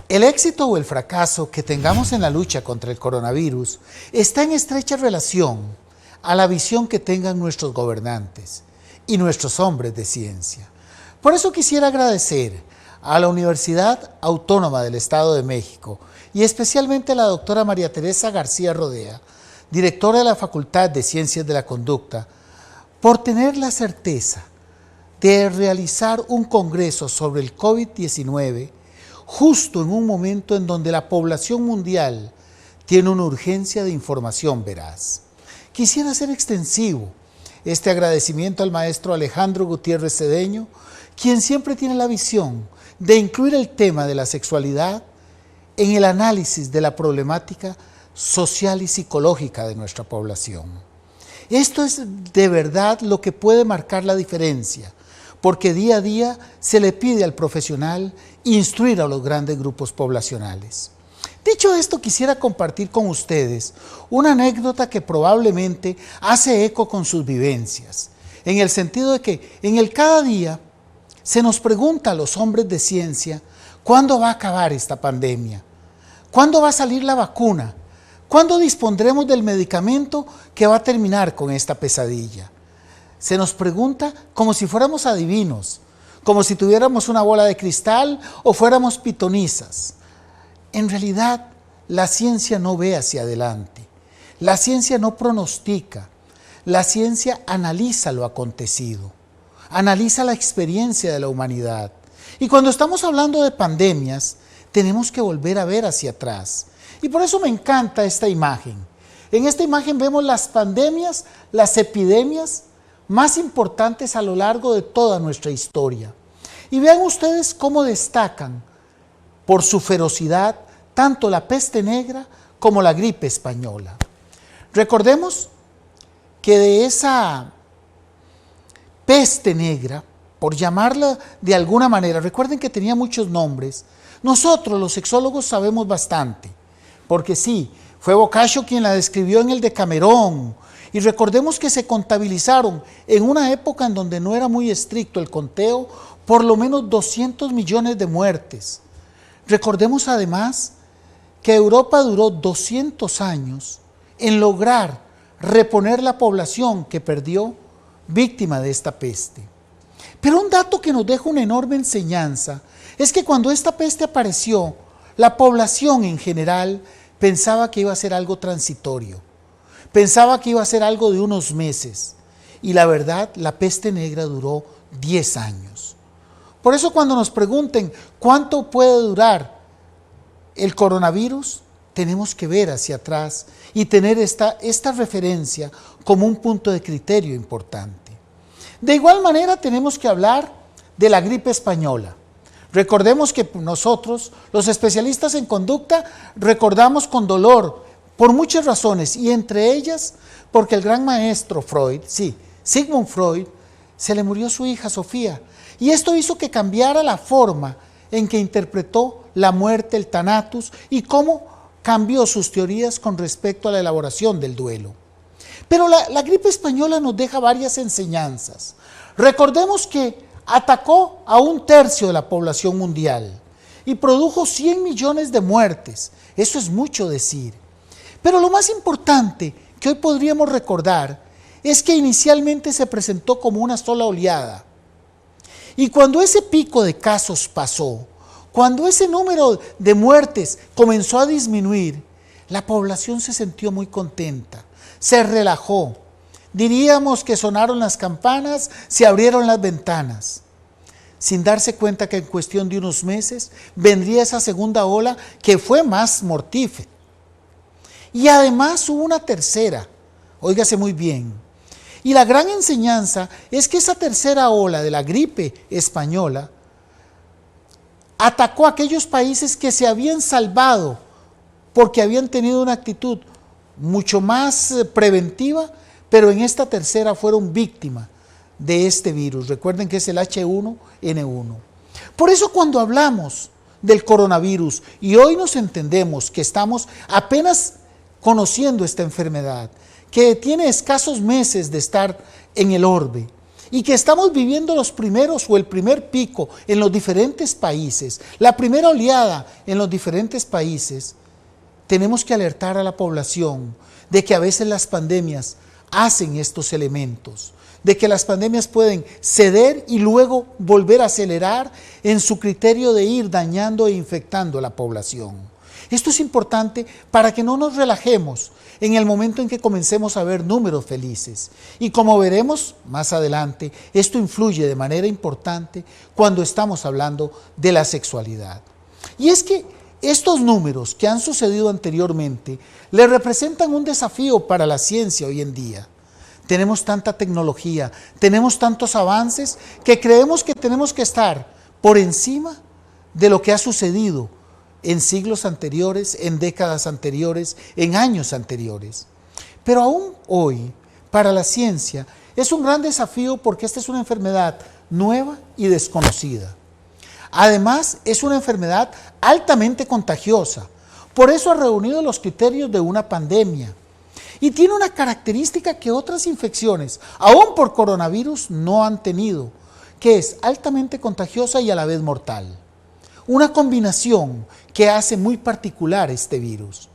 El éxito o el fracaso que tengamos en la lucha contra el coronavirus está en estrecha relación a la visión que tengan nuestros gobernantes y nuestros hombres de ciencia. Por eso quisiera agradecer a la Universidad Autónoma del Estado de México y especialmente a la doctora María Teresa García Rodea, directora de la Facultad de Ciencias de la Conducta, por tener la certeza de realizar un congreso sobre el COVID-19 justo en un momento en donde la población mundial tiene una urgencia de información veraz. Quisiera hacer extensivo este agradecimiento al maestro Alejandro Gutiérrez Cedeño, quien siempre tiene la visión de incluir el tema de la sexualidad en el análisis de la problemática social y psicológica de nuestra población. Esto es de verdad lo que puede marcar la diferencia, porque día a día se le pide al profesional instruir a los grandes grupos poblacionales. Dicho esto, quisiera compartir con ustedes una anécdota que probablemente hace eco con sus vivencias, en el sentido de que en el cada día se nos pregunta a los hombres de ciencia, ¿cuándo va a acabar esta pandemia? ¿Cuándo va a salir la vacuna? ¿Cuándo dispondremos del medicamento que va a terminar con esta pesadilla? Se nos pregunta como si fuéramos adivinos, como si tuviéramos una bola de cristal o fuéramos pitonizas. En realidad, la ciencia no ve hacia adelante, la ciencia no pronostica, la ciencia analiza lo acontecido, analiza la experiencia de la humanidad. Y cuando estamos hablando de pandemias, tenemos que volver a ver hacia atrás. Y por eso me encanta esta imagen. En esta imagen vemos las pandemias, las epidemias más importantes a lo largo de toda nuestra historia. Y vean ustedes cómo destacan por su ferocidad tanto la peste negra como la gripe española. Recordemos que de esa peste negra, por llamarla de alguna manera, recuerden que tenía muchos nombres, nosotros los sexólogos sabemos bastante, porque sí, fue Boccaccio quien la describió en el Decamerón, y recordemos que se contabilizaron en una época en donde no era muy estricto el conteo, por lo menos 200 millones de muertes. Recordemos además que Europa duró 200 años en lograr reponer la población que perdió víctima de esta peste. Pero un dato que nos deja una enorme enseñanza es que cuando esta peste apareció, la población en general pensaba que iba a ser algo transitorio, pensaba que iba a ser algo de unos meses, y la verdad, la peste negra duró 10 años. Por eso cuando nos pregunten cuánto puede durar el coronavirus, tenemos que ver hacia atrás y tener esta referencia como un punto de criterio importante. De igual manera tenemos que hablar de la gripe española. Recordemos que nosotros, los especialistas en conducta, recordamos con dolor por muchas razones, y entre ellas porque el gran maestro Freud, Sigmund Freud, se le murió su hija Sofía, y esto hizo que cambiara la forma en que interpretó la muerte, el thanatos, y cómo cambió sus teorías con respecto a la elaboración del duelo. Pero la gripe española nos deja varias enseñanzas. Recordemos que atacó a 1/3 de la población mundial y produjo 100 millones de muertes. Eso es mucho decir. Pero lo más importante que hoy podríamos recordar es que inicialmente se presentó como una sola oleada. Y cuando ese pico de casos pasó, cuando ese número de muertes comenzó a disminuir, la población se sintió muy contenta, se relajó. Diríamos que sonaron las campanas, se abrieron las ventanas, sin darse cuenta que en cuestión de unos meses vendría esa segunda ola que fue más mortífera. Y además hubo una tercera, óigase muy bien. Y la gran enseñanza es que esa tercera ola de la gripe española atacó a aquellos países que se habían salvado porque habían tenido una actitud mucho más preventiva, pero en esta tercera fueron víctimas de este virus. Recuerden que es el H1N1. Por eso cuando hablamos del coronavirus y hoy nos entendemos que estamos apenas conociendo esta enfermedad, que tiene escasos meses de estar en el orbe, y que estamos viviendo los primeros o el primer pico en los diferentes países, la primera oleada en los diferentes países, tenemos que alertar a la población de que a veces las pandemias hacen estos elementos, de que las pandemias pueden ceder y luego volver a acelerar en su criterio de ir dañando e infectando a la población. Esto es importante para que no nos relajemos en el momento en que comencemos a ver números felices. Y como veremos más adelante, esto influye de manera importante cuando estamos hablando de la sexualidad. Y es que estos números que han sucedido anteriormente le representan un desafío para la ciencia hoy en día. Tenemos tanta tecnología, tenemos tantos avances que creemos que tenemos que estar por encima de lo que ha sucedido en siglos anteriores, en décadas anteriores, en años anteriores. Pero aún hoy, para la ciencia, es un gran desafío porque esta es una enfermedad nueva y desconocida. Además, es una enfermedad altamente contagiosa. Por eso ha reunido los criterios de una pandemia. Y tiene una característica que otras infecciones, aún por coronavirus, no han tenido, que es altamente contagiosa y a la vez mortal. Una combinación que hace muy particular este virus.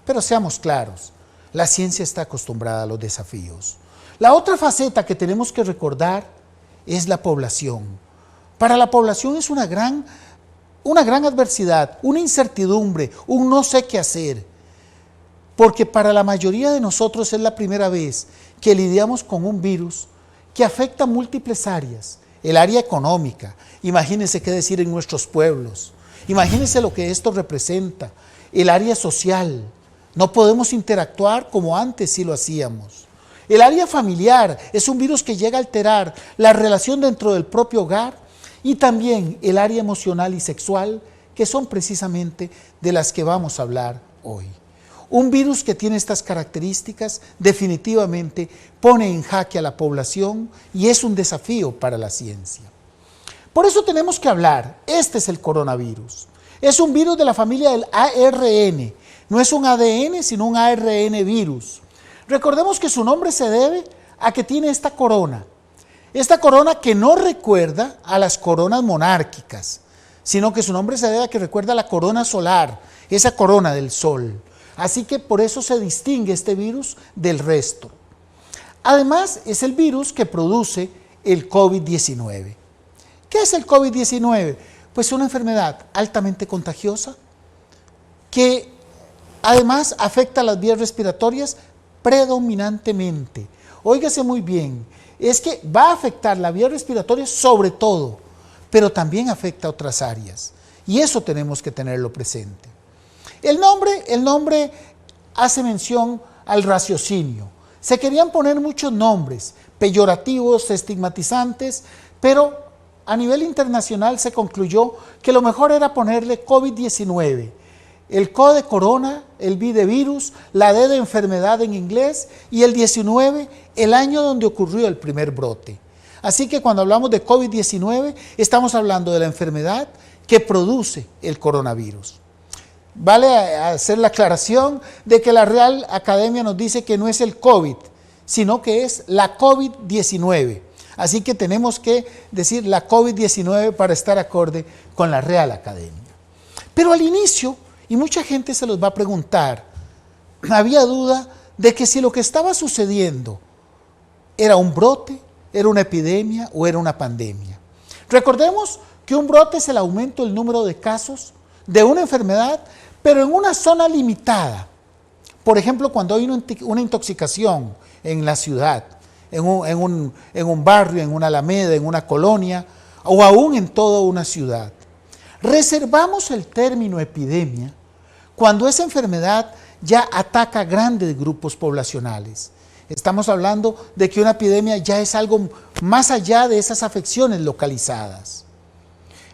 Pero seamos claros, la ciencia está acostumbrada a los desafíos. La otra faceta que tenemos que recordar es la población. Para la población es una gran adversidad, una incertidumbre, un no sé qué hacer. Porque para la mayoría de nosotros es la primera vez que lidiamos con un virus que afecta múltiples áreas. El área económica, imagínense qué decir en nuestros pueblos, imagínense lo que esto representa. El área social, no podemos interactuar como antes sí lo hacíamos. El área familiar, es un virus que llega a alterar la relación dentro del propio hogar. Y también el área emocional y sexual, que son precisamente de las que vamos a hablar hoy. Un virus que tiene estas características definitivamente pone en jaque a la población y es un desafío para la ciencia. Por eso tenemos que hablar, este es el coronavirus. Es un virus de la familia del ARN, no es un ADN sino un ARN virus. Recordemos que su nombre se debe a que tiene esta corona que no recuerda a las coronas monárquicas, sino que su nombre se debe a que recuerda a la corona solar, esa corona del sol. Así que por eso se distingue este virus del resto. Además, es el virus que produce el COVID-19. ¿Qué es el COVID-19? Pues una enfermedad altamente contagiosa que además afecta a las vías respiratorias predominantemente. Óigase muy bien, es que va a afectar la vía respiratoria sobre todo, pero también afecta a otras áreas. Y eso tenemos que tenerlo presente. El nombre hace mención al raciocinio. Se querían poner muchos nombres, peyorativos, estigmatizantes, pero a nivel internacional se concluyó que lo mejor era ponerle COVID-19. El CO de corona, el V de virus, la D de enfermedad en inglés y el 19, el año donde ocurrió el primer brote. Así que cuando hablamos de COVID-19, estamos hablando de la enfermedad que produce el coronavirus. Vale hacer la aclaración de que la Real Academia nos dice que no es el COVID, sino que es la COVID-19. Así que tenemos que decir la COVID-19 para estar acorde con la Real Academia. Pero al inicio, y mucha gente se los va a preguntar, había duda de que si lo que estaba sucediendo era un brote, era una epidemia o era una pandemia. Recordemos que un brote es el aumento del número de casos de una enfermedad, pero en una zona limitada. Por ejemplo, cuando hay una intoxicación en la ciudad, en un barrio, en una alameda, en una colonia, o aún en toda una ciudad. Reservamos el término epidemia cuando esa enfermedad ya ataca grandes grupos poblacionales. Estamos hablando de que una epidemia ya es algo más allá de esas afecciones localizadas.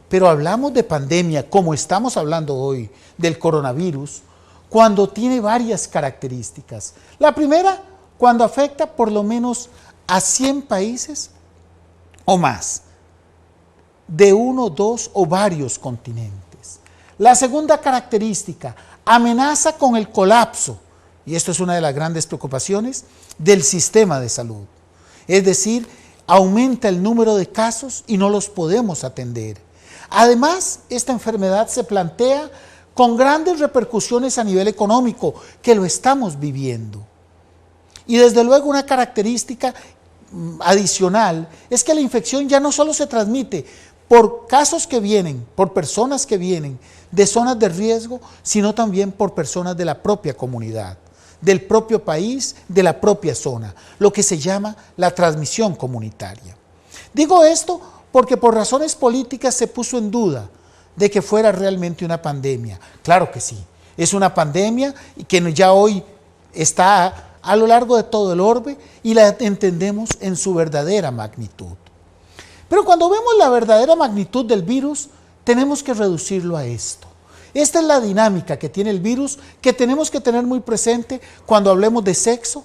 Pero hablamos de pandemia, como estamos hablando hoy del coronavirus, cuando tiene varias características. La primera, cuando afecta por lo menos a 100 países o más, de uno, dos o varios continentes. La segunda característica, amenaza con el colapso, y esto es una de las grandes preocupaciones, del sistema de salud. Es decir, aumenta el número de casos y no los podemos atender. Además, esta enfermedad se plantea con grandes repercusiones a nivel económico, que lo estamos viviendo. Y desde luego una característica adicional es que la infección ya no solo se transmite por casos que vienen, por personas que vienen de zonas de riesgo, sino también por personas de la propia comunidad, del propio país, de la propia zona, lo que se llama la transmisión comunitaria. Digo esto porque por razones políticas se puso en duda de que fuera realmente una pandemia. Claro que sí, es una pandemia que ya hoy está a lo largo de todo el orbe y la entendemos en su verdadera magnitud. Pero cuando vemos la verdadera magnitud del virus, tenemos que reducirlo a esto. Esta es la dinámica que tiene el virus, que tenemos que tener muy presente cuando hablemos de sexo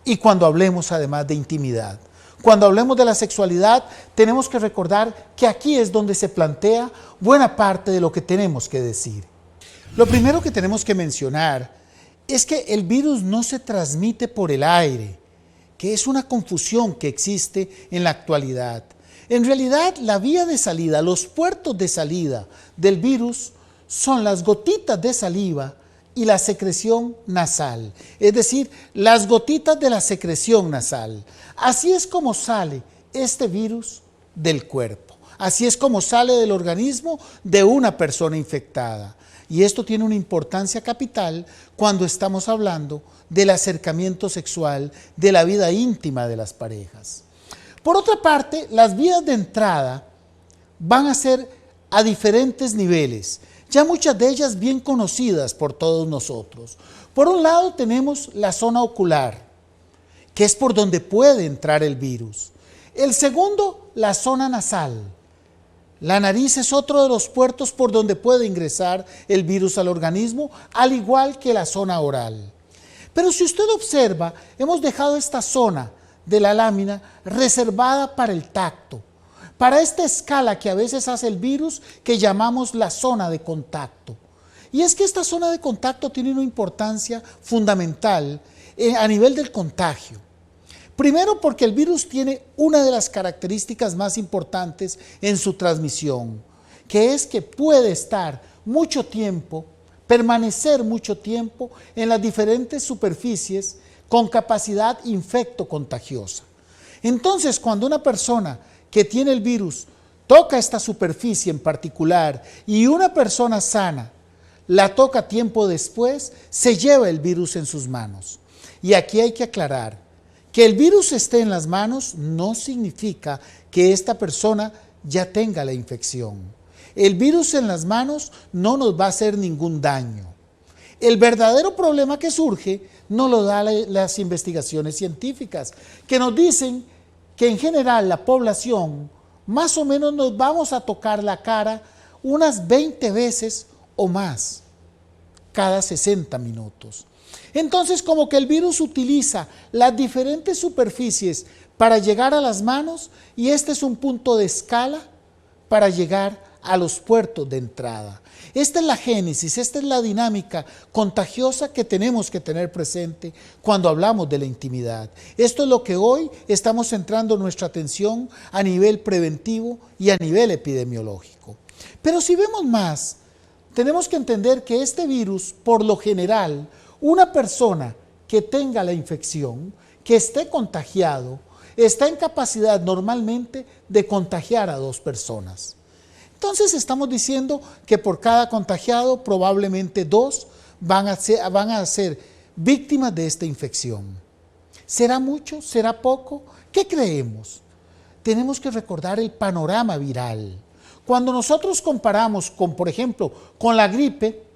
y cuando hablemos además de intimidad. Cuando hablemos de la sexualidad, tenemos que recordar que aquí es donde se plantea buena parte de lo que tenemos que decir. Lo primero que tenemos que mencionar es que el virus no se transmite por el aire, que es una confusión que existe en la actualidad. En realidad, la vía de salida, los puertos de salida del virus son las gotitas de saliva y la secreción nasal, es decir, las gotitas de la secreción nasal. Así es como sale este virus del cuerpo, así es como sale del organismo de una persona infectada. Y esto tiene una importancia capital cuando estamos hablando del acercamiento sexual, de la vida íntima de las parejas. Por otra parte, las vías de entrada van a ser a diferentes niveles, ya muchas de ellas bien conocidas por todos nosotros. Por un lado tenemos la zona ocular, que es por donde puede entrar el virus. El segundo, la zona nasal. La nariz es otro de los puertos por donde puede ingresar el virus al organismo, al igual que la zona oral. Pero si usted observa, hemos dejado esta zona de la lámina reservada para el tacto, para esta escala que a veces hace el virus, que llamamos la zona de contacto. Y es que esta zona de contacto tiene una importancia fundamental a nivel del contagio. Primero, porque el virus tiene una de las características más importantes en su transmisión, que es que puede estar mucho tiempo, permanecer mucho tiempo en las diferentes superficies con capacidad infecto-contagiosa. Entonces, cuando una persona que tiene el virus toca esta superficie en particular y una persona sana la toca tiempo después, se lleva el virus en sus manos. Y aquí hay que aclarar que el virus esté en las manos no significa que esta persona ya tenga la infección. El virus en las manos no nos va a hacer ningún daño. El verdadero problema que surge no lo dan las investigaciones científicas, que nos dicen que en general la población más o menos nos vamos a tocar la cara unas 20 veces o más cada 60 minutos. Entonces, como que el virus utiliza las diferentes superficies para llegar a las manos, y este es un punto de escala para llegar a los puertos de entrada. Esta es la génesis, esta es la dinámica contagiosa que tenemos que tener presente cuando hablamos de la intimidad. Esto es lo que hoy estamos centrando nuestra atención a nivel preventivo y a nivel epidemiológico. Pero si vemos más, tenemos que entender que este virus, por lo general, una persona que tenga la infección, que esté contagiado, está en capacidad normalmente de contagiar a 2 personas. Entonces estamos diciendo que por cada contagiado probablemente 2 van a ser víctimas de esta infección. ¿Será mucho? ¿Será poco? ¿Qué creemos? Tenemos que recordar el panorama viral. Cuando nosotros comparamos con, por ejemplo, con la gripe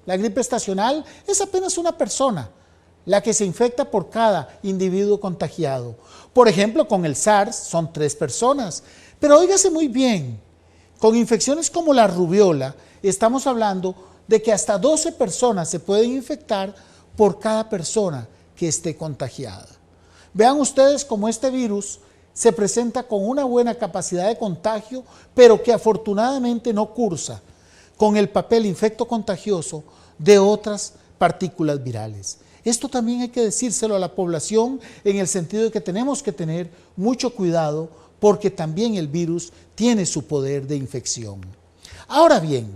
estacional es apenas una persona la que se infecta por cada individuo contagiado. Por ejemplo, con el SARS son 3 personas. Pero óigase muy bien, con infecciones como la rubiola, estamos hablando de que hasta 12 personas se pueden infectar por cada persona que esté contagiada. Vean ustedes cómo este virus se presenta con una buena capacidad de contagio, pero que afortunadamente no cursa con el papel infecto-contagioso de otras partículas virales. Esto también hay que decírselo a la población en el sentido de que tenemos que tener mucho cuidado porque también el virus tiene su poder de infección. Ahora bien,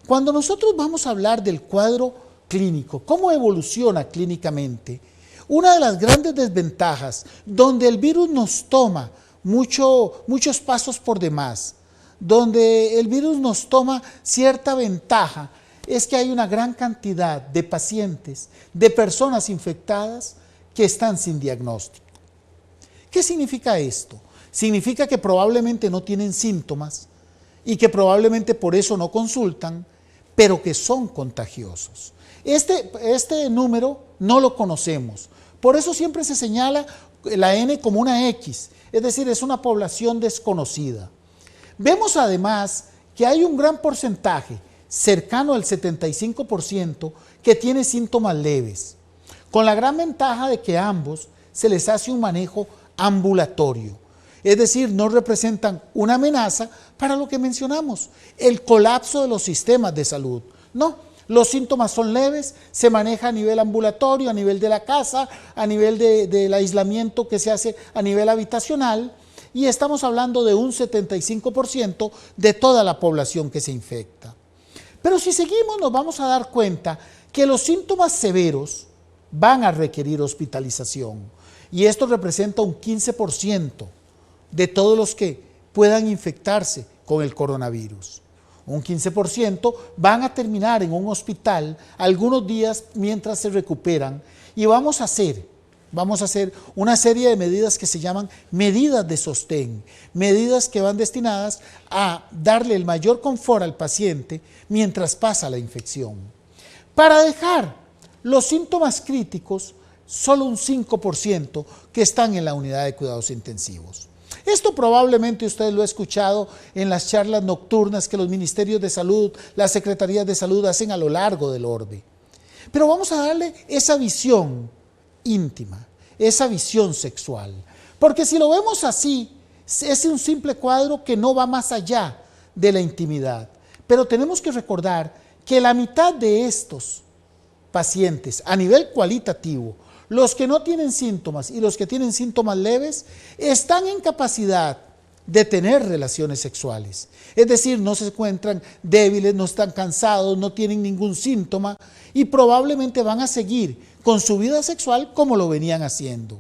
cuando nosotros vamos a hablar del cuadro clínico, cómo evoluciona clínicamente, una de las grandes desventajas donde el virus nos toma muchos pasos por demás, donde el virus nos toma cierta ventaja, es que hay una gran cantidad de pacientes, de personas infectadas que están sin diagnóstico. ¿Qué significa esto? Significa que probablemente no tienen síntomas y que probablemente por eso no consultan, pero que son contagiosos. Este número no lo conocemos, por eso siempre se señala la N como una X, es decir, es una población desconocida. Vemos además que hay un gran porcentaje, cercano al 75%, que tiene síntomas leves, con la gran ventaja de que a ambos se les hace un manejo ambulatorio, es decir, no representan una amenaza para lo que mencionamos, el colapso de los sistemas de salud. No, los síntomas son leves, se maneja a nivel ambulatorio, a nivel de la casa, a nivel del aislamiento que se hace a nivel habitacional, y estamos hablando de un 75% de toda la población que se infecta. Pero si seguimos nos vamos a dar cuenta que los síntomas severos van a requerir hospitalización, y esto representa un 15% de todos los que puedan infectarse con el coronavirus. Un 15% van a terminar en un hospital algunos días mientras se recuperan, y vamos a hacer una serie de medidas que se llaman medidas de sostén, medidas que van destinadas a darle el mayor confort al paciente mientras pasa la infección. Para dejar los síntomas críticos, solo un 5% que están en la unidad de cuidados intensivos. Esto probablemente usted lo ha escuchado en las charlas nocturnas que los ministerios de salud, las secretarías de salud hacen a lo largo del orbe. Pero vamos a darle esa visión íntima, esa visión sexual. Porque si lo vemos así, es un simple cuadro que no va más allá de la intimidad. Pero tenemos que recordar que la mitad de estos pacientes, a nivel cualitativo, los que no tienen síntomas y los que tienen síntomas leves, están en capacidad de tener relaciones sexuales. Es decir, no se encuentran débiles, no están cansados, no tienen ningún síntoma y probablemente van a seguir con su vida sexual como lo venían haciendo.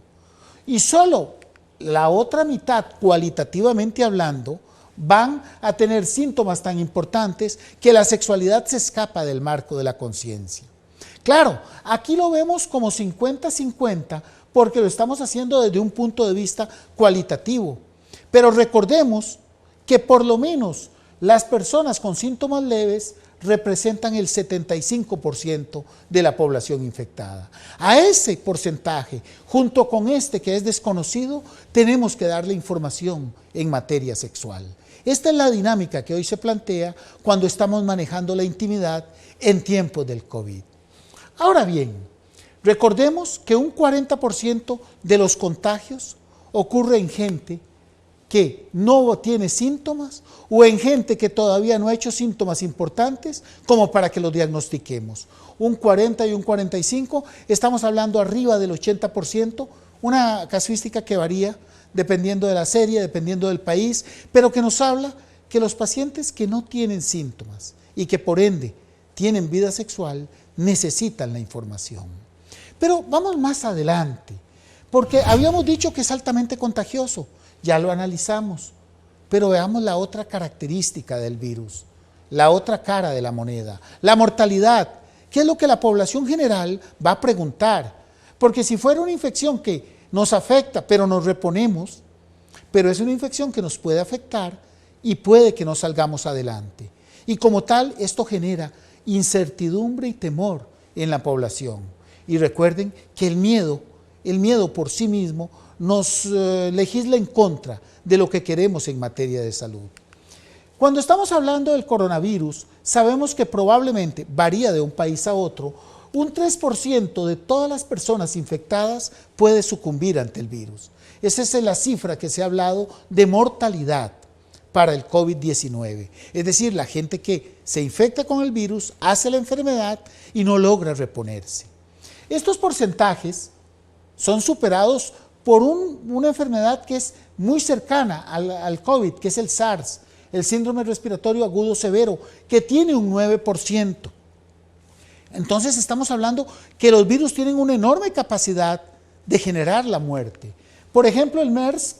Y solo la otra mitad, cualitativamente hablando, van a tener síntomas tan importantes que la sexualidad se escapa del marco de la conciencia. Claro, aquí lo vemos como 50-50 porque lo estamos haciendo desde un punto de vista cualitativo. Pero recordemos que por lo menos las personas con síntomas leves representan el 75% de la población infectada. A ese porcentaje, junto con este que es desconocido, tenemos que darle información en materia sexual. Esta es la dinámica que hoy se plantea cuando estamos manejando la intimidad en tiempos del COVID. Ahora bien, recordemos que un 40% de los contagios ocurre en gente que no tiene síntomas o en gente que todavía no ha hecho síntomas importantes como para que los diagnostiquemos. Un 40 y un 45, estamos hablando arriba del 80%, una casuística que varía dependiendo de la serie, dependiendo del país, pero que nos habla que los pacientes que no tienen síntomas y que por ende tienen vida sexual necesitan la información. Pero vamos más adelante, porque habíamos dicho que es altamente contagioso, ya lo analizamos, pero veamos la otra característica del virus, la otra cara de la moneda, la mortalidad, que es lo que la población general va a preguntar, porque si fuera una infección que nos afecta, pero nos reponemos, pero es una infección que nos puede afectar y puede que no salgamos adelante. Y como tal, esto genera incertidumbre y temor en la población. Y recuerden que el miedo por sí mismo nos legisla en contra de lo que queremos en materia de salud. Cuando estamos hablando del coronavirus, sabemos que probablemente varía de un país a otro, un 3% de todas las personas infectadas puede sucumbir ante el virus. Esa es la cifra que se ha hablado de mortalidad para el COVID-19. Es decir, la gente que se infecta con el virus, hace la enfermedad y no logra reponerse. Estos porcentajes son superados por una enfermedad que es muy cercana al COVID, que es el SARS, el síndrome respiratorio agudo severo, que tiene un 9%. Entonces estamos hablando que los virus tienen una enorme capacidad de generar la muerte. Por ejemplo, el MERS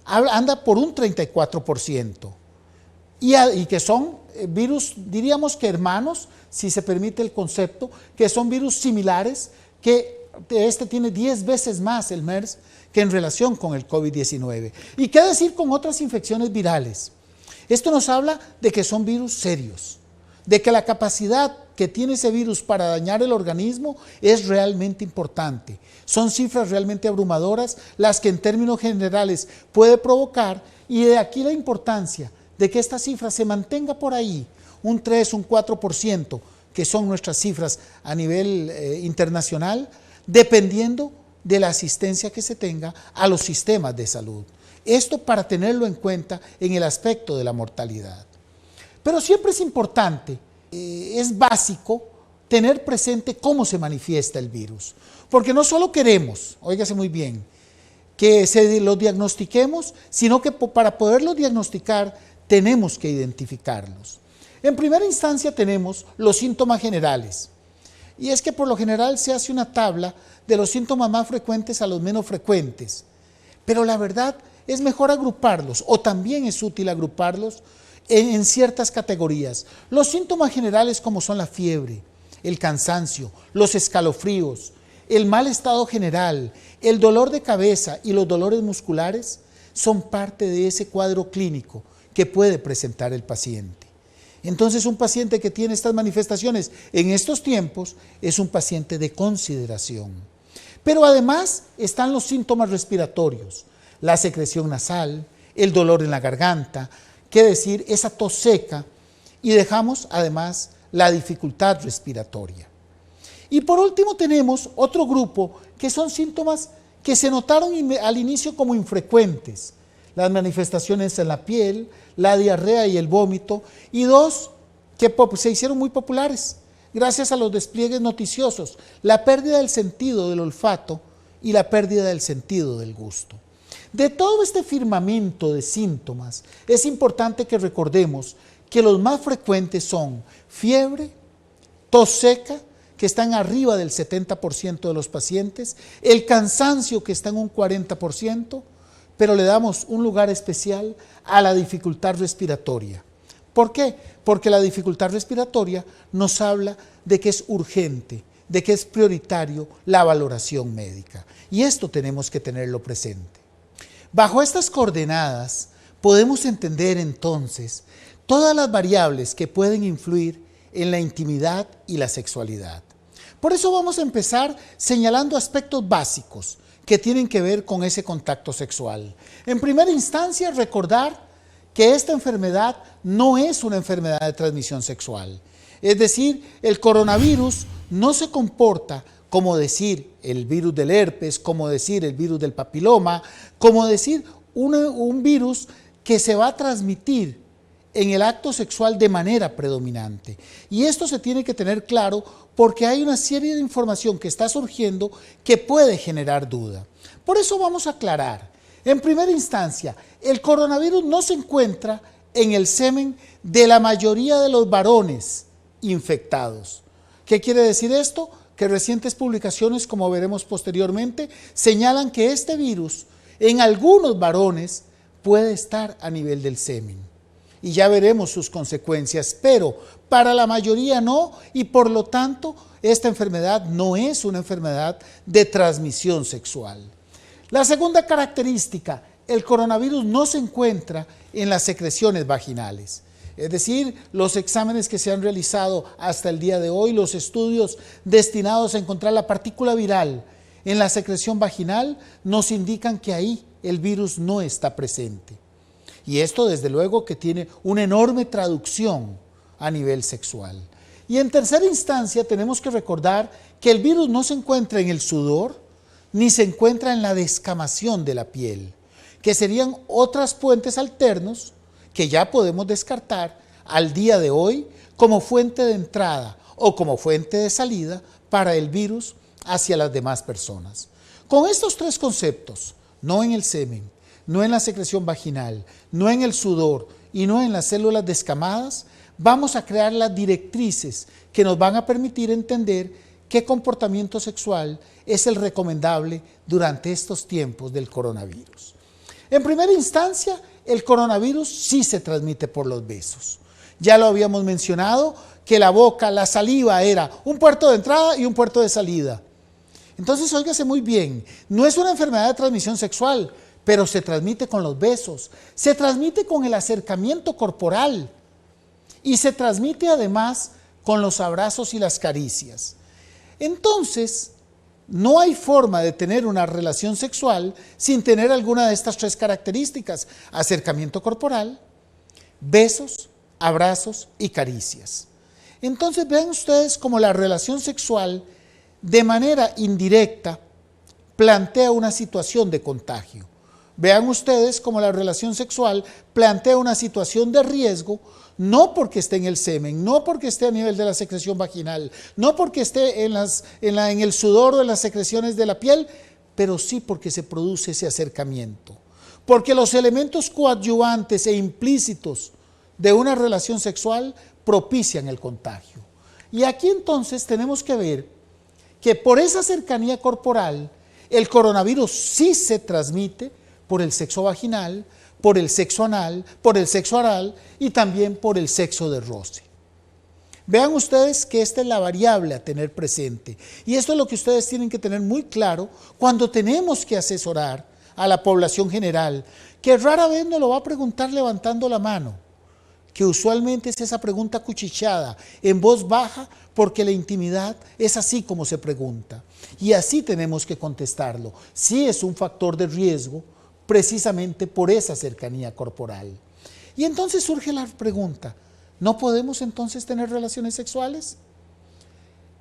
anda por un 34%. Y que son virus, diríamos que hermanos, si se permite el concepto, que son virus similares, que este tiene 10 veces más el MERS que en relación con el COVID-19. ¿Y qué decir con otras infecciones virales? Esto nos habla de que son virus serios, de que la capacidad que tiene ese virus para dañar el organismo es realmente importante. Son cifras realmente abrumadoras las que en términos generales puede provocar, y de aquí la importancia de que esta cifra se mantenga por ahí, un 3, un 4%, que son nuestras cifras a nivel internacional, dependiendo de la asistencia que se tenga a los sistemas de salud. Esto para tenerlo en cuenta en el aspecto de la mortalidad. Pero siempre es importante, es básico, tener presente cómo se manifiesta el virus. Porque no solo queremos, óigase muy bien, que lo diagnostiquemos, sino que para poderlo diagnosticar tenemos que identificarlos. En primera instancia tenemos los síntomas generales. Y es que por lo general se hace una tabla de los síntomas más frecuentes a los menos frecuentes. Pero la verdad es mejor agruparlos, o también es útil agruparlos en ciertas categorías. Los síntomas generales, como son la fiebre, el cansancio, los escalofríos, el mal estado general, el dolor de cabeza y los dolores musculares, son parte de ese cuadro clínico que puede presentar el paciente. Entonces, un paciente que tiene estas manifestaciones en estos tiempos es un paciente de consideración. Pero además están los síntomas respiratorios, la secreción nasal, el dolor en la garganta, qué decir, esa tos seca, y dejamos además la dificultad respiratoria. Y por último tenemos otro grupo que son síntomas que se notaron al inicio como infrecuentes: las manifestaciones en la piel, la diarrea y el vómito, y dos que se hicieron muy populares gracias a los despliegues noticiosos: la pérdida del sentido del olfato y la pérdida del sentido del gusto. De todo este firmamento de síntomas, es importante que recordemos que los más frecuentes son fiebre, tos seca, que están arriba del 70% de los pacientes, el cansancio, que está en un 40%, pero le damos un lugar especial a la dificultad respiratoria. ¿Por qué? Porque la dificultad respiratoria nos habla de que es urgente, de que es prioritario la valoración médica. Y esto tenemos que tenerlo presente. Bajo estas coordenadas podemos entender entonces todas las variables que pueden influir en la intimidad y la sexualidad. Por eso vamos a empezar señalando aspectos básicos que tienen que ver con ese contacto sexual. En primera instancia, recordar que esta enfermedad no es una enfermedad de transmisión sexual. Es decir, el coronavirus no se comporta como decir el virus del herpes, como decir el virus del papiloma, como decir un virus que se va a transmitir en el acto sexual de manera predominante. Y esto se tiene que tener claro porque hay una serie de información que está surgiendo que puede generar duda. Por eso vamos a aclarar. En primera instancia, el coronavirus no se encuentra en el semen de la mayoría de los varones infectados. ¿Qué quiere decir esto? Que recientes publicaciones, como veremos posteriormente, señalan que este virus en algunos varones puede estar a nivel del semen. Y ya veremos sus consecuencias, pero para la mayoría no, y por lo tanto esta enfermedad no es una enfermedad de transmisión sexual. La segunda característica, el coronavirus no se encuentra en las secreciones vaginales. Es decir, los exámenes que se han realizado hasta el día de hoy, los estudios destinados a encontrar la partícula viral en la secreción vaginal, nos indican que ahí el virus no está presente. Y esto desde luego que tiene una enorme traducción a nivel sexual. Y en tercera instancia tenemos que recordar que el virus no se encuentra en el sudor, ni se encuentra en la descamación de la piel, que serían otras puentes alternos que ya podemos descartar al día de hoy como fuente de entrada o como fuente de salida para el virus hacia las demás personas. Con estos tres conceptos, no en el semen, no en la secreción vaginal, no en el sudor y no en las células descamadas, vamos a crear las directrices que nos van a permitir entender qué comportamiento sexual es el recomendable durante estos tiempos del coronavirus. En primera instancia, el coronavirus sí se transmite por los besos. Ya lo habíamos mencionado, que la boca, la saliva era un puerto de entrada y un puerto de salida. Entonces, óigase muy bien, no es una enfermedad de transmisión sexual, pero se transmite con los besos, se transmite con el acercamiento corporal y se transmite además con los abrazos y las caricias. Entonces, no hay forma de tener una relación sexual sin tener alguna de estas tres características: acercamiento corporal, besos, abrazos y caricias. Entonces vean ustedes cómo la relación sexual de manera indirecta plantea una situación de contagio. Vean ustedes cómo la relación sexual plantea una situación de riesgo, no porque esté en el semen, no porque esté a nivel de la secreción vaginal, no porque esté en el sudor o en las secreciones de la piel, pero sí porque se produce ese acercamiento. Porque los elementos coadyuvantes e implícitos de una relación sexual propician el contagio. Y aquí entonces tenemos que ver que por esa cercanía corporal, el coronavirus sí se transmite por el sexo vaginal, por el sexo anal, por el sexo oral y también por el sexo de roce. Vean ustedes que esta es la variable a tener presente. Y esto es lo que ustedes tienen que tener muy claro cuando tenemos que asesorar a la población general, que rara vez nos lo va a preguntar levantando la mano, que usualmente es esa pregunta cuchicheada, en voz baja, porque la intimidad es así como se pregunta. Y así tenemos que contestarlo. Sí es un factor de riesgo, precisamente por esa cercanía corporal. Y entonces surge la pregunta, ¿no podemos entonces tener relaciones sexuales?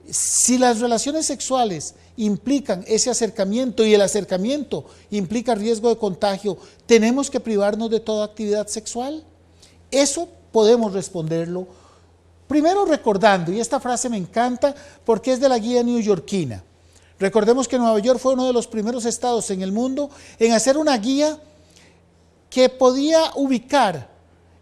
Si las relaciones sexuales implican ese acercamiento y el acercamiento implica riesgo de contagio, ¿tenemos que privarnos de toda actividad sexual? Eso podemos responderlo primero recordando, y esta frase me encanta porque es de la guía neoyorquina. Recordemos que Nueva York fue uno de los primeros estados en el mundo en hacer una guía que podía ubicar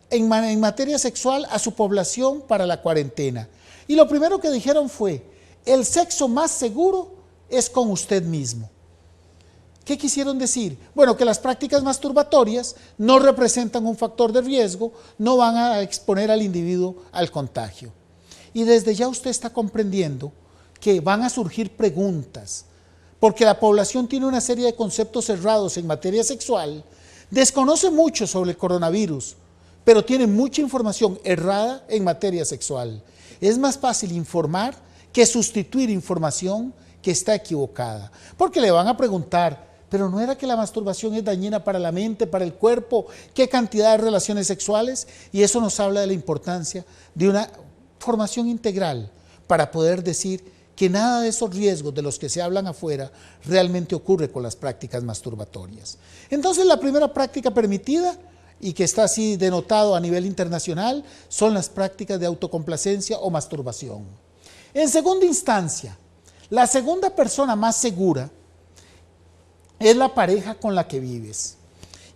en materia sexual a su población para la cuarentena. Y lo primero que dijeron fue, el sexo más seguro es con usted mismo. ¿Qué quisieron decir? Bueno, que las prácticas masturbatorias no representan un factor de riesgo, no van a exponer al individuo al contagio. Y desde ya usted está comprendiendo que van a surgir preguntas, porque la población tiene una serie de conceptos cerrados en materia sexual, desconoce mucho sobre el coronavirus, pero tiene mucha información errada en materia sexual. Es más fácil informar que sustituir información que está equivocada, porque le van a preguntar, pero ¿no era que la masturbación es dañina para la mente, para el cuerpo? ¿Qué cantidad de relaciones sexuales? Y eso nos habla de la importancia de una formación integral para poder decir que nada de esos riesgos de los que se hablan afuera realmente ocurre con las prácticas masturbatorias. Entonces la primera práctica permitida y que está así denotado a nivel internacional son las prácticas de autocomplacencia o masturbación. En segunda instancia, la segunda persona más segura es la pareja con la que vives.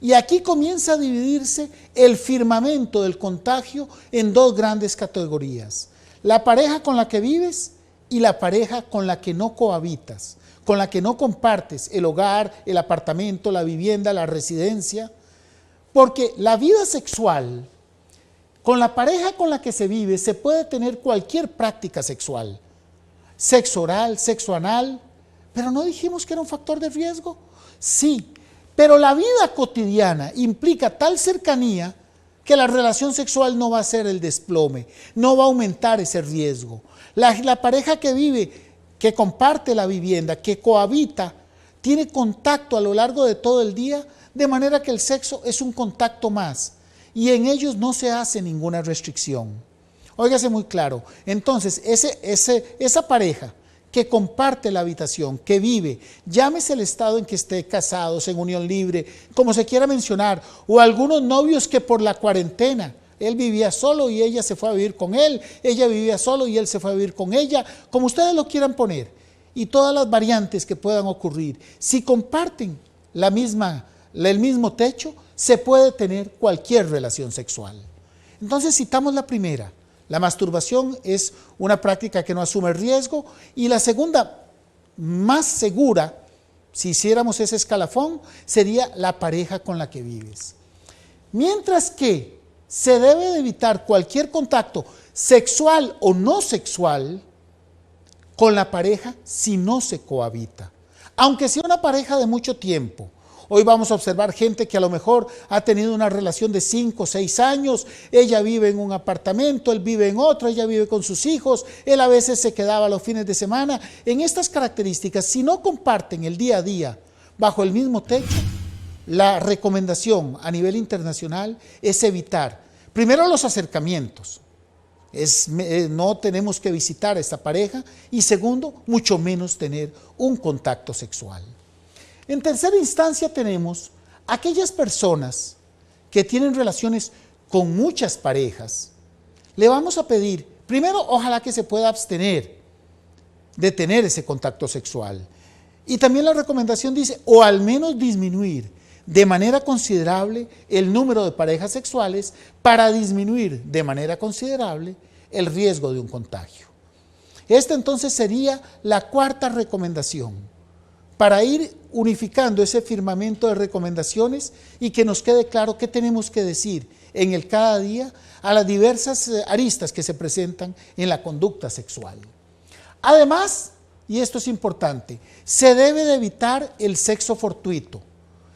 Y aquí comienza a dividirse el firmamento del contagio en dos grandes categorías: la pareja con la que vives y la pareja con la que no cohabitas, con la que no compartes el hogar, el apartamento, la vivienda, la residencia. Porque la vida sexual, con la pareja con la que se vive, se puede tener cualquier práctica sexual, sexo oral, sexo anal, pero ¿no dijimos que era un factor de riesgo? Sí, pero la vida cotidiana implica tal cercanía que la relación sexual no va a ser el desplome, no va a aumentar ese riesgo. La pareja que vive, que comparte la vivienda, que cohabita, tiene contacto a lo largo de todo el día, de manera que el sexo es un contacto más y en ellos no se hace ninguna restricción. Óigase muy claro, entonces esa pareja que comparte la habitación, que vive, llámese el estado en que esté casados, en unión libre, como se quiera mencionar, o algunos novios que por la cuarentena, él vivía solo y ella se fue a vivir con él, ella vivía solo y él se fue a vivir con ella, como ustedes lo quieran poner. y todas las variantes que puedan ocurrir. Si comparten el mismo techo, se puede tener cualquier relación sexual. Entonces citamos la primera. La masturbación es una práctica que no asume riesgo, y la segunda, más segura, si hiciéramos ese escalafón, sería la pareja con la que vives. Mientras que se debe de evitar cualquier contacto sexual o no sexual con la pareja si no se cohabita. Aunque sea una pareja de mucho tiempo. Hoy vamos a observar gente que a lo mejor ha tenido una relación de 5 o 6 años, ella vive en un apartamento, él vive en otro, ella vive con sus hijos, él a veces se quedaba los fines de semana. En estas características, si no comparten el día a día bajo el mismo techo, la recomendación a nivel internacional es evitar, primero, los acercamientos. No tenemos que visitar a esta pareja, y segundo, mucho menos tener un contacto sexual. En tercera instancia tenemos aquellas personas que tienen relaciones con muchas parejas. Le vamos a pedir, primero, ojalá que se pueda abstener de tener ese contacto sexual. Y también la recomendación dice, o al menos disminuir de manera considerable el número de parejas sexuales para disminuir de manera considerable el riesgo de un contagio. Esta entonces sería la cuarta recomendación, para ir unificando ese firmamento de recomendaciones y que nos quede claro qué tenemos que decir en el cada día a las diversas aristas que se presentan en la conducta sexual. Además, y esto es importante, se debe de evitar el sexo fortuito,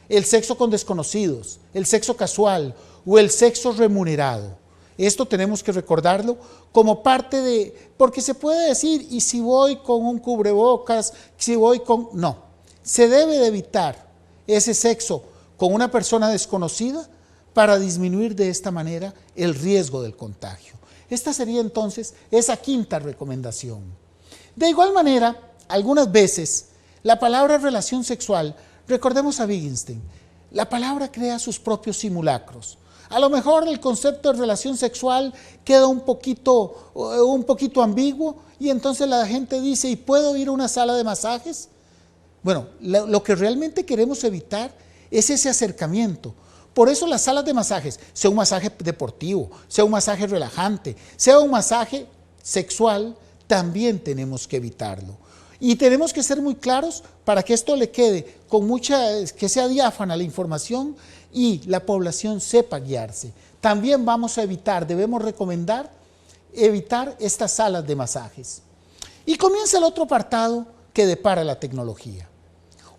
el sexo con desconocidos, el sexo casual o el sexo remunerado. Esto tenemos que recordarlo como parte de, porque se puede decir, y si voy con un cubrebocas, si voy con... No, se debe de evitar ese sexo con una persona desconocida para disminuir de esta manera el riesgo del contagio. Esta sería entonces esa quinta recomendación. De igual manera, algunas veces la palabra relación sexual, recordemos a Wittgenstein, la palabra crea sus propios simulacros. A lo mejor el concepto de relación sexual queda un poquito ambiguo, y entonces la gente dice, ¿y puedo ir a una sala de masajes? Bueno, lo que realmente queremos evitar es ese acercamiento. Por eso las salas de masajes, sea un masaje deportivo, sea un masaje relajante, sea un masaje sexual, también tenemos que evitarlo. Y tenemos que ser muy claros para que esto le quede que sea diáfana la información y la población sepa guiarse. También debemos recomendar evitar estas salas de masajes. Y comienza el otro apartado que depara la tecnología.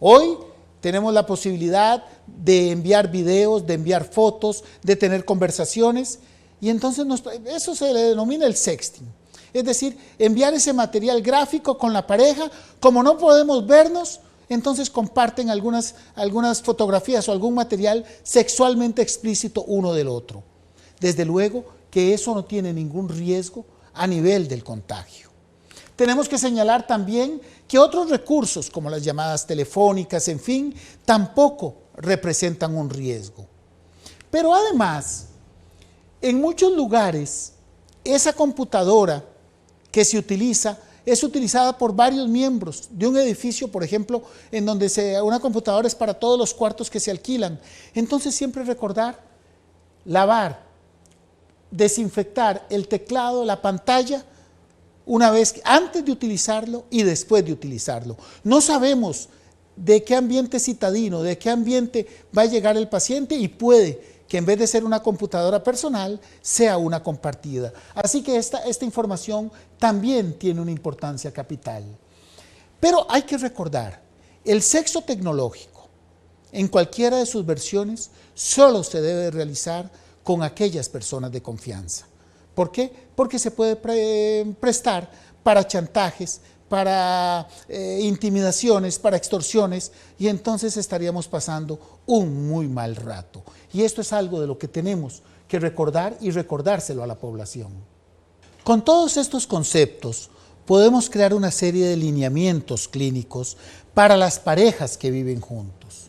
Hoy tenemos la posibilidad de enviar videos, de enviar fotos, de tener conversaciones, y entonces eso se le denomina el sexting. Es decir, enviar ese material gráfico con la pareja. Como no podemos vernos, entonces comparten algunas fotografías o algún material sexualmente explícito uno del otro. Desde luego que eso no tiene ningún riesgo a nivel del contagio. Tenemos que señalar también que otros recursos, como las llamadas telefónicas, en fin, tampoco representan un riesgo. Pero además, en muchos lugares, esa computadora que se utiliza es utilizada por varios miembros de un edificio, por ejemplo, en donde una computadora es para todos los cuartos que se alquilan. Entonces siempre recordar, lavar, desinfectar el teclado, la pantalla, antes de utilizarlo y después de utilizarlo. No sabemos de qué ambiente citadino, de qué ambiente va a llegar el paciente, y puede que en vez de ser una computadora personal, sea una compartida. Así que esta información también tiene una importancia capital. Pero hay que recordar, el sexo tecnológico, en cualquiera de sus versiones, solo se debe realizar con aquellas personas de confianza. ¿Por qué? Porque se puede prestar para chantajes, para intimidaciones, para extorsiones, y entonces estaríamos pasando un muy mal rato. Y esto es algo de lo que tenemos que recordar y recordárselo a la población. Con todos estos conceptos podemos crear una serie de lineamientos clínicos para las parejas que viven juntos.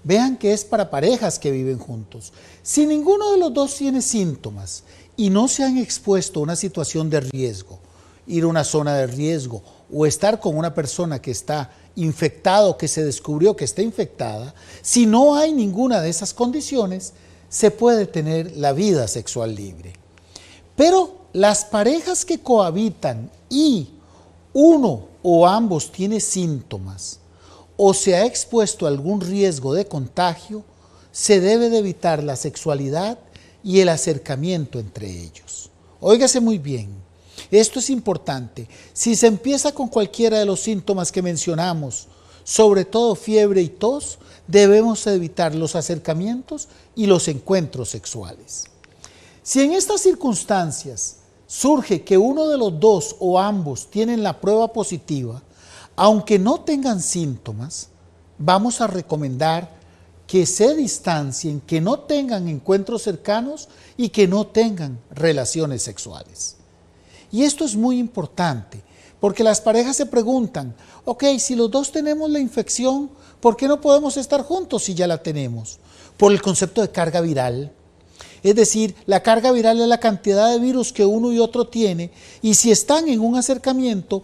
Vean que es para parejas que viven juntos. Si ninguno de los dos tiene síntomas y no se han expuesto a una situación de riesgo, ir a una zona de riesgo o estar con una persona que está infectada o que se descubrió que está infectada, si no hay ninguna de esas condiciones, se puede tener la vida sexual libre. Pero las parejas que cohabitan y uno o ambos tiene síntomas o se ha expuesto a algún riesgo de contagio, se debe de evitar la sexualidad y el acercamiento entre ellos. Óigase muy bien, esto es importante. Si se empieza con cualquiera de los síntomas que mencionamos, sobre todo fiebre y tos, debemos evitar los acercamientos y los encuentros sexuales. Si en estas circunstancias surge que uno de los dos o ambos tienen la prueba positiva, aunque no tengan síntomas, vamos a recomendar que se distancien, que no tengan encuentros cercanos y que no tengan relaciones sexuales. Y esto es muy importante, porque las parejas se preguntan, ok, si los dos tenemos la infección, ¿por qué no podemos estar juntos si ya la tenemos? Por el concepto de carga viral. Es decir, la carga viral es la cantidad de virus que uno y otro tiene, y si están en un acercamiento,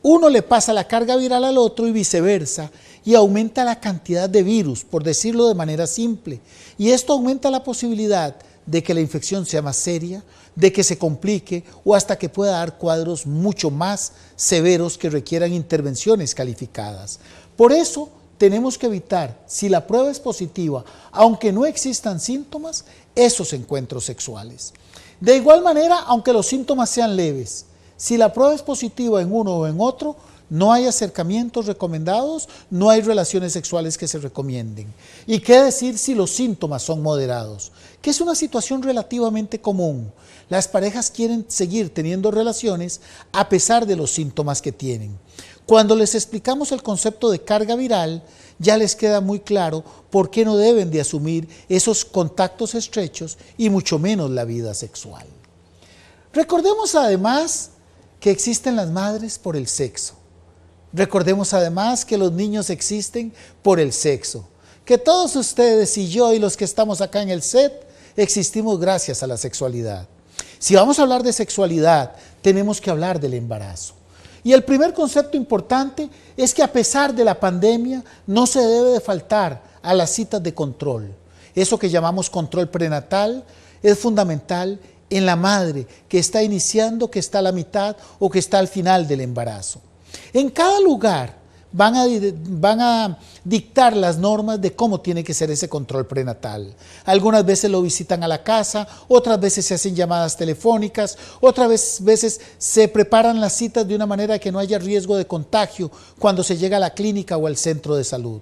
uno le pasa la carga viral al otro y viceversa, y aumenta la cantidad de virus, por decirlo de manera simple. Y esto aumenta la posibilidad de que la infección sea más seria, de que se complique o hasta que pueda dar cuadros mucho más severos que requieran intervenciones calificadas. Por eso tenemos que evitar, si la prueba es positiva, aunque no existan síntomas, esos encuentros sexuales. De igual manera, aunque los síntomas sean leves, si la prueba es positiva en uno o en otro, no hay acercamientos recomendados, no hay relaciones sexuales que se recomienden. ¿Y qué decir si los síntomas son moderados? Que es una situación relativamente común. Las parejas quieren seguir teniendo relaciones a pesar de los síntomas que tienen. Cuando les explicamos el concepto de carga viral, ya les queda muy claro por qué no deben de asumir esos contactos estrechos y mucho menos la vida sexual. Recordemos además que existen las madres por el sexo. Recordemos además que los niños existen por el sexo. Que todos ustedes y yo y los que estamos acá en el set existimos gracias a la sexualidad. Si vamos a hablar de sexualidad, tenemos que hablar del embarazo. Y el primer concepto importante es que a pesar de la pandemia no se debe de faltar a las citas de control. Eso que llamamos control prenatal es fundamental en la madre que está iniciando, que está a la mitad o que está al final del embarazo. En cada lugar van a dictar las normas de cómo tiene que ser ese control prenatal. Algunas veces lo visitan a la casa, otras veces se hacen llamadas telefónicas, otras veces se preparan las citas de una manera que no haya riesgo de contagio cuando se llega a la clínica o al centro de salud.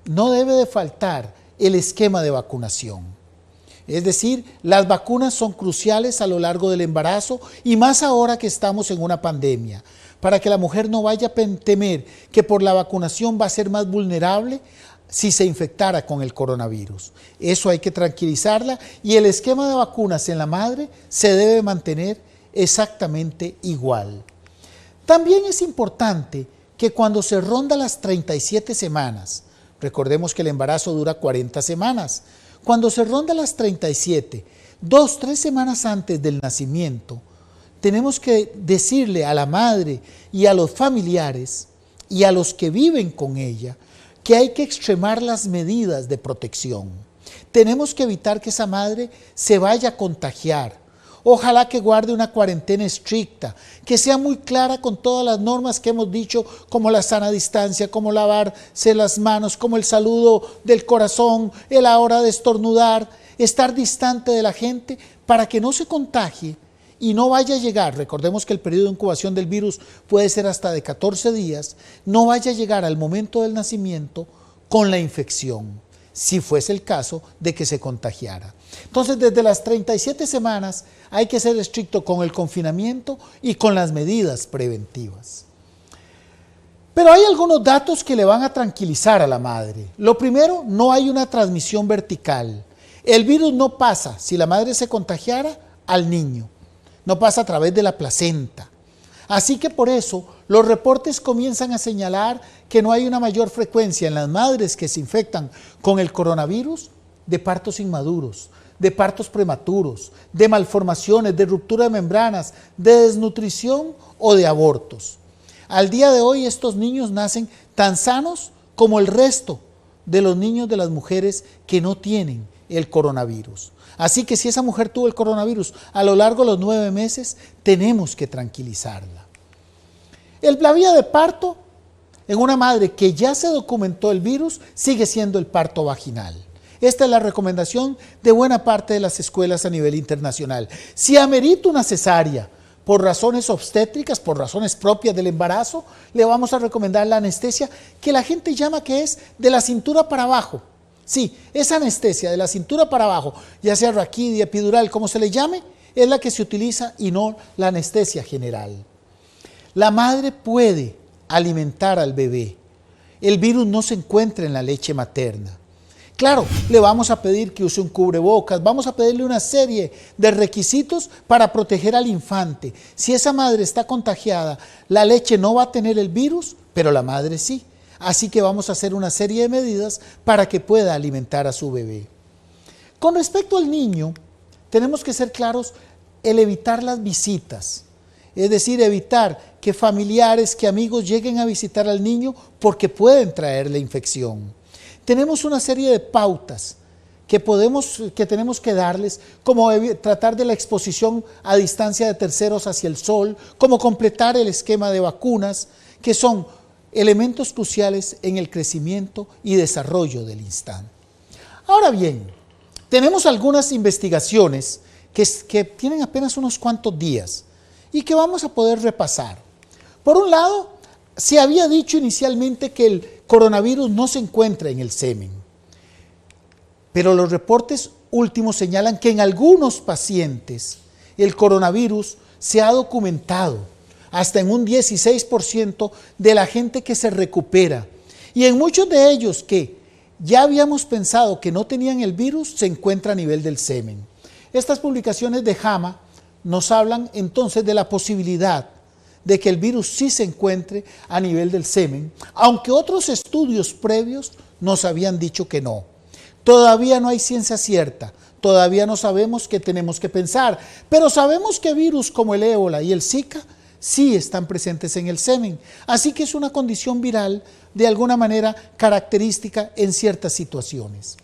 No debe de faltar el esquema de vacunación. Es decir, las vacunas son cruciales a lo largo del embarazo y más ahora que estamos en una pandemia, para que la mujer no vaya a temer que por la vacunación va a ser más vulnerable si se infectara con el coronavirus. Eso hay que tranquilizarla y el esquema de vacunas en la madre se debe mantener exactamente igual. También es importante que cuando se ronda las 37 semanas, recordemos que el embarazo dura 40 semanas, cuando se ronda las 37, 2-3 semanas antes del nacimiento, tenemos que decirle a la madre y a los familiares y a los que viven con ella que hay que extremar las medidas de protección. Tenemos que evitar que esa madre se vaya a contagiar. Ojalá que guarde una cuarentena estricta, que sea muy clara con todas las normas que hemos dicho, como la sana distancia, como lavarse las manos, como el saludo del corazón, el a la hora de estornudar, estar distante de la gente para que no se contagie y no vaya a llegar, recordemos que el periodo de incubación del virus puede ser hasta de 14 días, no vaya a llegar al momento del nacimiento con la infección, si fuese el caso de que se contagiara. Entonces, desde las 37 semanas hay que ser estricto con el confinamiento y con las medidas preventivas. Pero hay algunos datos que le van a tranquilizar a la madre. Lo primero, no hay una transmisión vertical. El virus no pasa, si la madre se contagiara, al niño. No pasa a través de la placenta. Así que por eso los reportes comienzan a señalar que no hay una mayor frecuencia en las madres que se infectan con el coronavirus de partos inmaduros, de partos prematuros, de malformaciones, de ruptura de membranas, de desnutrición o de abortos. Al día de hoy estos niños nacen tan sanos como el resto de los niños de las mujeres que no tienen el coronavirus. Así que si esa mujer tuvo el coronavirus a lo largo de los 9 meses, tenemos que tranquilizarla. La vía de parto en una madre que ya se documentó el virus sigue siendo el parto vaginal. Esta es la recomendación de buena parte de las escuelas a nivel internacional. Si amerita una cesárea por razones obstétricas, por razones propias del embarazo, le vamos a recomendar la anestesia que la gente llama que es de la cintura para abajo. Sí, esa anestesia de la cintura para abajo, ya sea raquídea, epidural, como se le llame, es la que se utiliza y no la anestesia general. La madre puede alimentar al bebé. El virus no se encuentra en la leche materna. Claro, le vamos a pedir que use un cubrebocas, vamos a pedirle una serie de requisitos para proteger al infante. Si esa madre está contagiada, la leche no va a tener el virus, pero la madre sí. Así que vamos a hacer una serie de medidas para que pueda alimentar a su bebé. Con respecto al niño, tenemos que ser claros el evitar las visitas. Es decir, evitar que familiares, que amigos lleguen a visitar al niño porque pueden traer la infección. Tenemos una serie de pautas que tenemos que darles, como tratar de la exposición a distancia de terceros hacia el sol, como completar el esquema de vacunas, que son elementos cruciales en el crecimiento y desarrollo del instante. Ahora bien, tenemos algunas investigaciones que tienen apenas unos cuantos días y que vamos a poder repasar. Por un lado, se había dicho inicialmente que el coronavirus no se encuentra en el semen, pero los reportes últimos señalan que en algunos pacientes el coronavirus se ha documentado hasta en un 16% de la gente que se recupera, y en muchos de ellos que ya habíamos pensado que no tenían el virus se encuentra a nivel del semen. Estas publicaciones de JAMA nos hablan entonces de la posibilidad de que el virus sí se encuentre a nivel del semen, aunque otros estudios previos nos habían dicho que no. Todavía no hay ciencia cierta, todavía no sabemos qué tenemos que pensar, pero sabemos que virus como el ébola y el Zika sí están presentes en el semen, así que es una condición viral de alguna manera característica en ciertas situaciones.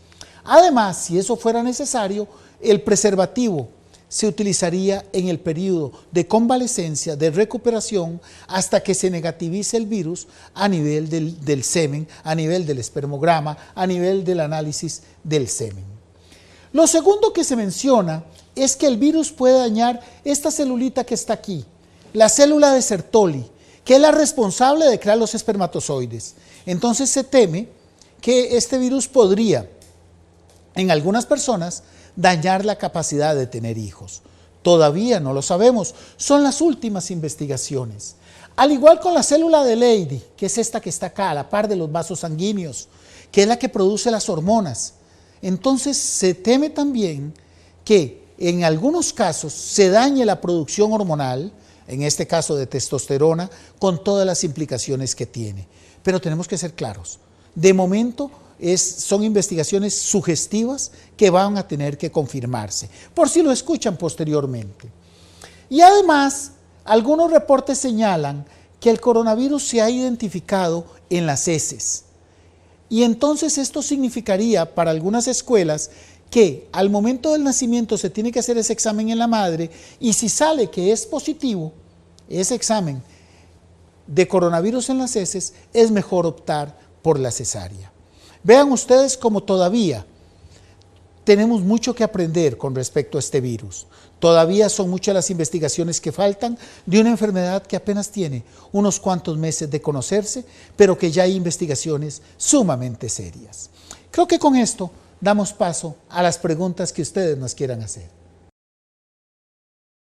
Además, si eso fuera necesario, el preservativo se utilizaría en el periodo de convalecencia, de recuperación, hasta que se negativice el virus a nivel del semen, a nivel del espermograma, a nivel del análisis del semen. Lo segundo que se menciona es que el virus puede dañar esta celulita que está aquí, la célula de Sertoli, que es la responsable de crear los espermatozoides. Entonces se teme que este virus podría, en algunas personas, dañar la capacidad de tener hijos. Todavía no lo sabemos, son las últimas investigaciones. Al igual con la célula de Leydig, que es esta que está acá, a la par de los vasos sanguíneos, que es la que produce las hormonas. Entonces se teme también que en algunos casos se dañe la producción hormonal, en este caso de testosterona, con todas las implicaciones que tiene. Pero tenemos que ser claros, de momento son investigaciones sugestivas que van a tener que confirmarse, por si lo escuchan posteriormente. Y además, algunos reportes señalan que el coronavirus se ha identificado en las heces. Y entonces esto significaría para algunas escuelas que al momento del nacimiento se tiene que hacer ese examen en la madre, y si sale que es positivo ese examen de coronavirus en las heces, es mejor optar por la cesárea. Vean ustedes cómo todavía tenemos mucho que aprender con respecto a este virus. Todavía son muchas las investigaciones que faltan de una enfermedad que apenas tiene unos cuantos meses de conocerse, pero que ya hay investigaciones sumamente serias. Creo que con esto damos paso a las preguntas que ustedes nos quieran hacer.